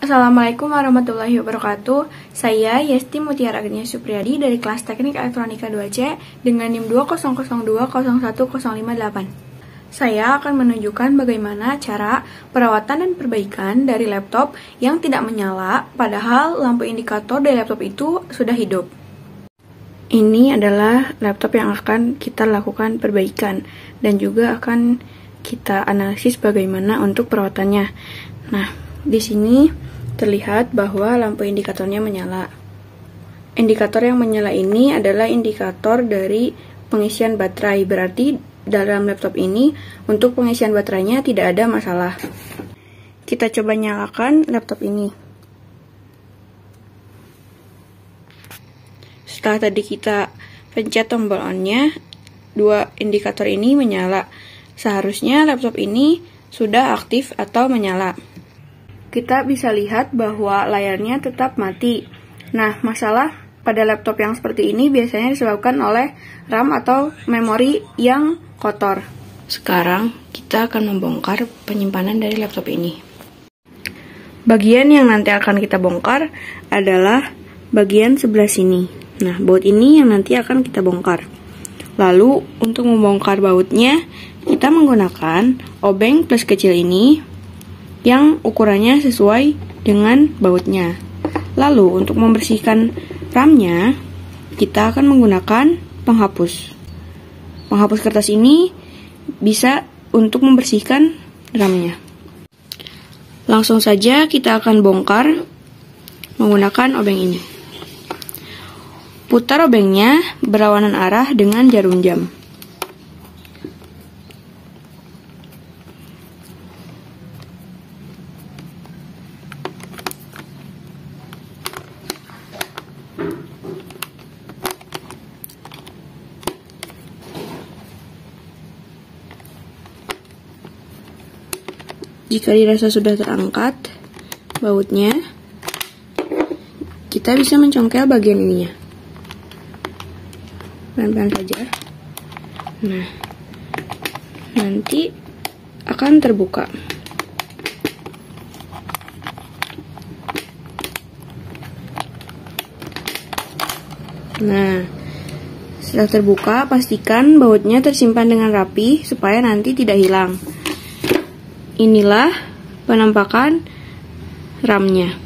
Assalamualaikum warahmatullahi wabarakatuh. Saya Yesti Mutiara Agnia Supriyadi dari kelas Teknik Elektronika 2C dengan NIM 200201058. Saya akan menunjukkan bagaimana cara perawatan dan perbaikan dari laptop yang tidak menyala padahal lampu indikator dari laptop itu sudah hidup. Ini adalah laptop yang akan kita lakukan perbaikan dan juga akan kita analisis bagaimana untuk perawatannya. Nah, di sini terlihat bahwa lampu indikatornya menyala. Indikator yang menyala ini adalah indikator dari pengisian baterai. Berarti dalam laptop ini untuk pengisian baterainya tidak ada masalah. Kita coba nyalakan laptop ini. Setelah tadi kita pencet tombol on-nya, dua indikator ini menyala. Seharusnya laptop ini sudah aktif atau menyala. Kita bisa lihat bahwa layarnya tetap mati. Nah, masalah pada laptop yang seperti ini biasanya disebabkan oleh RAM atau memori yang kotor. Sekarang kita akan membongkar penyimpanan dari laptop ini. Bagian yang nanti akan kita bongkar adalah bagian sebelah sini. Nah, baut ini yang nanti akan kita bongkar. Lalu, untuk membongkar bautnya, kita menggunakan obeng plus kecil ini yang ukurannya sesuai dengan bautnya. Lalu, untuk membersihkan RAM-nya, kita akan menggunakan penghapus. Penghapus kertas ini bisa untuk membersihkan RAM-nya. Langsung saja kita akan bongkar menggunakan obeng ini. Putar obengnya berlawanan arah dengan jarum jam. Jika dirasa sudah terangkat bautnya, kita bisa mencongkel bagian ininya. Pelan-pelan saja. Nah, nanti akan terbuka. Nah, setelah terbuka, pastikan bautnya tersimpan dengan rapi supaya nanti tidak hilang. Inilah penampakan RAM-nya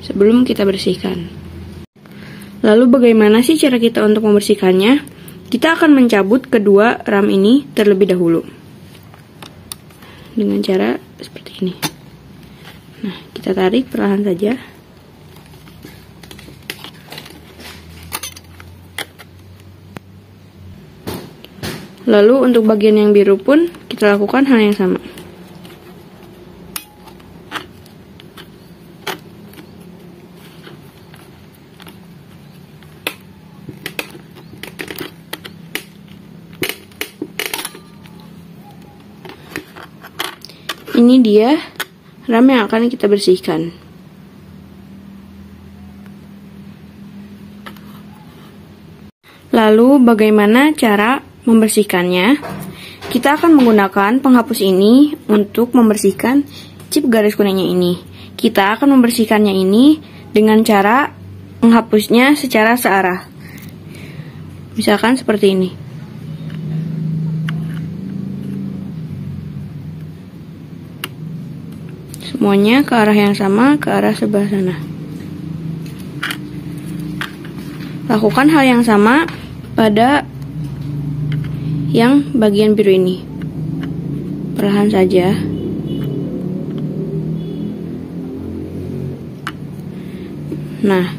sebelum kita bersihkan. Lalu bagaimana sih cara kita untuk membersihkannya? Kita akan mencabut kedua RAM ini terlebih dahulu. Dengan cara seperti ini. Nah, kita tarik perlahan saja. Lalu untuk bagian yang biru pun kita lakukan hal yang sama. Ini dia RAM yang akan kita bersihkan. Lalu bagaimana cara membersihkannya? Kita akan menggunakan penghapus ini untuk membersihkan chip garis kuningnya ini. Kita akan membersihkannya ini dengan cara menghapusnya secara searah. Misalkan seperti ini. Semuanya ke arah yang sama, ke arah sebelah sana. Lakukan hal yang sama pada yang bagian biru ini. Perlahan saja. Nah,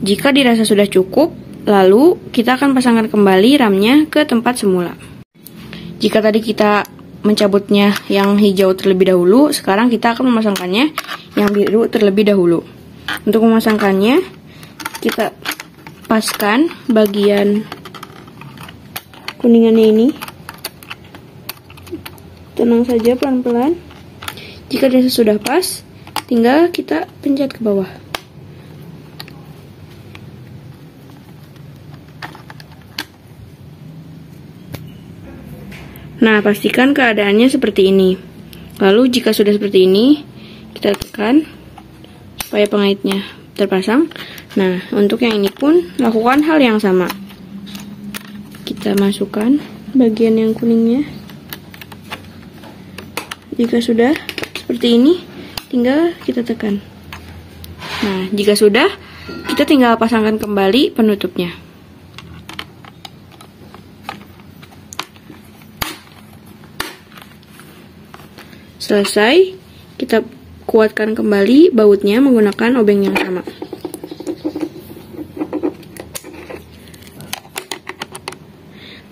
jika dirasa sudah cukup, lalu kita akan pasangkan kembali RAM-nya ke tempat semula. Jika tadi kita mencabutnya yang hijau terlebih dahulu, sekarang kita akan memasangkannya yang biru terlebih dahulu. Untuk memasangkannya, kita paskan bagian kuningannya ini. Tenang saja, pelan-pelan. Jika dirasa sudah pas, tinggal kita pencet ke bawah. Nah, pastikan keadaannya seperti ini. Lalu jika sudah seperti ini, kita tekan supaya pengaitnya terpasang. Nah, untuk yang ini pun lakukan hal yang sama. Kita masukkan bagian yang kuningnya. Jika sudah seperti ini, tinggal kita tekan. Nah, jika sudah, kita tinggal pasangkan kembali penutupnya. Selesai, kita kuatkan kembali bautnya menggunakan obeng yang sama.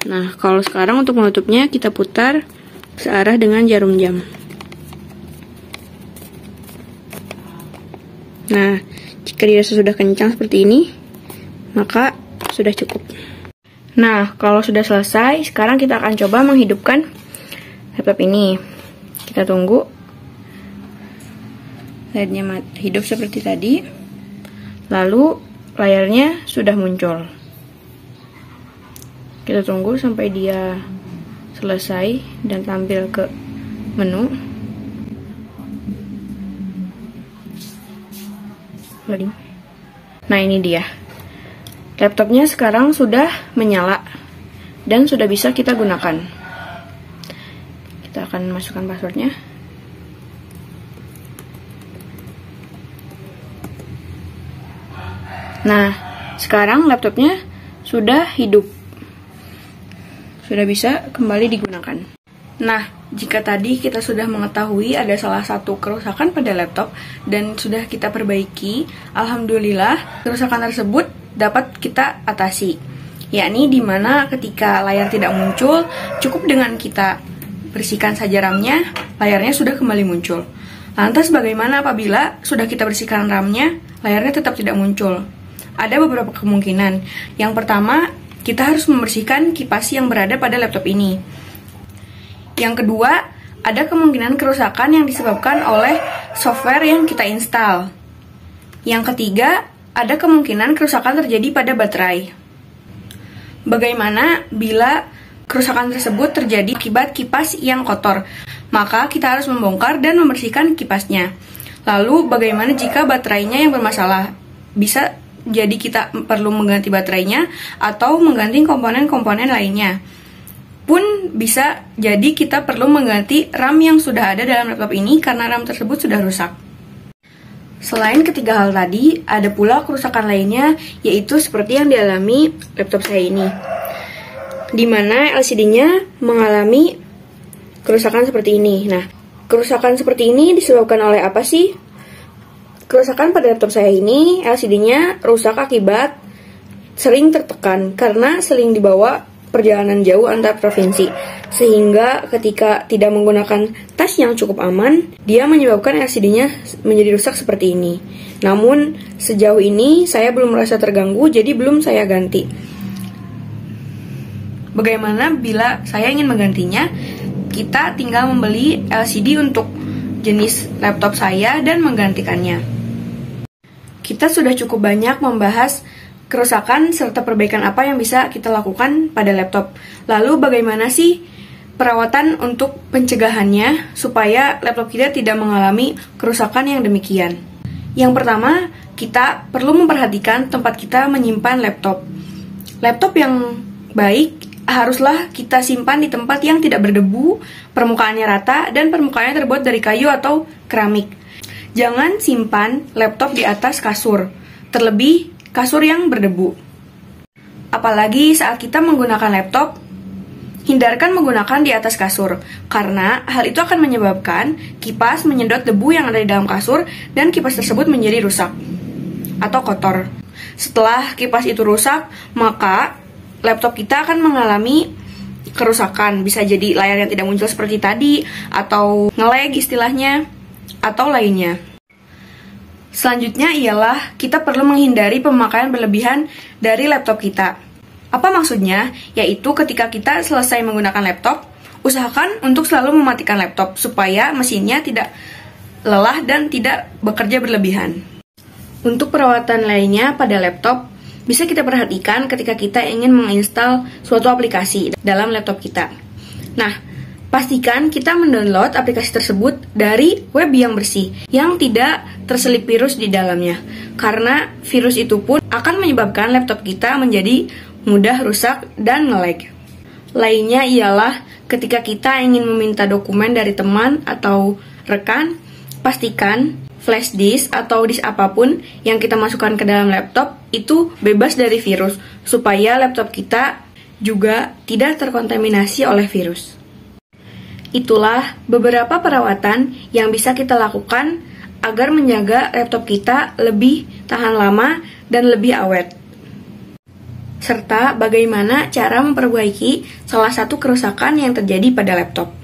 Nah, kalau sekarang untuk menutupnya kita putar searah dengan jarum jam. Nah, jika dirasa sudah kencang seperti ini, maka sudah cukup. Nah, kalau sudah selesai, sekarang kita akan coba menghidupkan laptop ini. Kita tunggu layarnya hidup seperti tadi, lalu layarnya sudah muncul. Kita tunggu sampai dia selesai dan tampil ke menu. Nah, ini dia. Laptopnya sekarang sudah menyala dan sudah bisa kita gunakan. Kita akan masukkan passwordnya. Nah, sekarang laptopnya sudah hidup. Sudah bisa kembali digunakan. Nah, jika tadi kita sudah mengetahui ada salah satu kerusakan pada laptop dan sudah kita perbaiki, alhamdulillah kerusakan tersebut dapat kita atasi. Yakni dimana ketika layar tidak muncul, cukup dengan kita bersihkan saja RAM-nya, layarnya sudah kembali muncul. Lantas bagaimana apabila sudah kita bersihkan RAM-nya, layarnya tetap tidak muncul? Ada beberapa kemungkinan. Yang pertama, kita harus membersihkan kipas yang berada pada laptop ini. Yang kedua, ada kemungkinan kerusakan yang disebabkan oleh software yang kita install. Yang ketiga, ada kemungkinan kerusakan terjadi pada baterai. Bagaimana bila kerusakan tersebut terjadi akibat kipas yang kotor? Maka kita harus membongkar dan membersihkan kipasnya. Lalu bagaimana jika baterainya yang bermasalah? Bisa jadi kita perlu mengganti baterainya atau mengganti komponen-komponen lainnya. Pun bisa jadi kita perlu mengganti RAM yang sudah ada dalam laptop ini karena RAM tersebut sudah rusak. Selain ketiga hal tadi, ada pula kerusakan lainnya, yaitu seperti yang dialami laptop saya ini, di mana LCD-nya mengalami kerusakan seperti ini. Nah, kerusakan seperti ini disebabkan oleh apa sih? Kerusakan pada laptop saya ini, LCD-nya rusak akibat sering tertekan karena sering dibawa perjalanan jauh antar provinsi, sehingga ketika tidak menggunakan tas yang cukup aman, dia menyebabkan LCD-nya menjadi rusak seperti ini. Namun, sejauh ini saya belum merasa terganggu, jadi belum saya ganti. Bagaimana bila saya ingin menggantinya? Kita tinggal membeli LCD untuk jenis laptop saya dan menggantikannya. Kita sudah cukup banyak membahas kerusakan serta perbaikan apa yang bisa kita lakukan pada laptop. Lalu bagaimana sih perawatan untuk pencegahannya supaya laptop kita tidak mengalami kerusakan yang demikian? Yang pertama, kita perlu memperhatikan tempat kita menyimpan laptop. Laptop yang baik haruslah kita simpan di tempat yang tidak berdebu, permukaannya rata, dan permukaannya terbuat dari kayu atau keramik. Jangan simpan laptop di atas kasur, terlebih kasur yang berdebu. Apalagi saat kita menggunakan laptop, hindarkan menggunakan di atas kasur, karena hal itu akan menyebabkan kipas menyedot debu yang ada di dalam kasur dan kipas tersebut menjadi rusak atau kotor. Setelah kipas itu rusak, maka laptop kita akan mengalami kerusakan. Bisa jadi layarnya tidak muncul seperti tadi, atau nge-lag istilahnya, atau lainnya. Selanjutnya ialah kita perlu menghindari pemakaian berlebihan dari laptop kita. Apa maksudnya? Yaitu ketika kita selesai menggunakan laptop, usahakan untuk selalu mematikan laptop supaya mesinnya tidak lelah dan tidak bekerja berlebihan. Untuk perawatan lainnya pada laptop, bisa kita perhatikan ketika kita ingin menginstal suatu aplikasi dalam laptop kita. Nah, Pastikan kita mendownload aplikasi tersebut dari web yang bersih, yang tidak terselip virus di dalamnya. Karena virus itu pun akan menyebabkan laptop kita menjadi mudah rusak dan nge-lag. Lainnya ialah ketika kita ingin meminta dokumen dari teman atau rekan, pastikan flash disk atau disk apapun yang kita masukkan ke dalam laptop itu bebas dari virus, supaya laptop kita juga tidak terkontaminasi oleh virus. Itulah beberapa perawatan yang bisa kita lakukan agar menjaga laptop kita lebih tahan lama dan lebih awet. Serta bagaimana cara memperbaiki salah satu kerusakan yang terjadi pada laptop.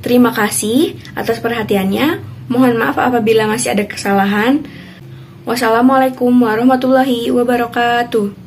Terima kasih atas perhatiannya. Mohon maaf apabila masih ada kesalahan. Wassalamualaikum warahmatullahi wabarakatuh.